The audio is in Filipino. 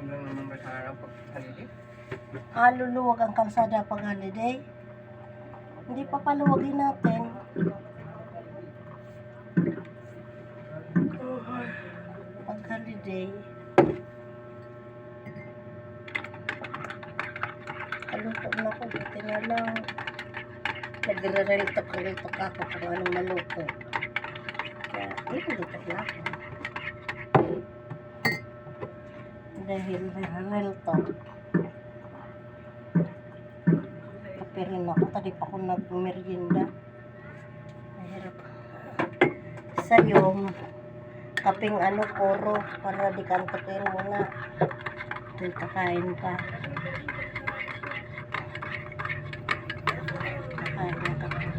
maluwag lang naman ba sa araw pag holiday? Luluwag ang kalsada pag holiday. Hindi pa paluwagin natin. Pag holiday. Kaluto na ako. Buti na lang. Nagre-reltok ako kung anong maluto. Kaya, nagre-reltok na ako. Dahil reltok. Kape rin ako. Tadi pa ako nag-merienda. Mahirap. Sayong. Kaping puro. Para di kantokin muna. Ito kakain pa.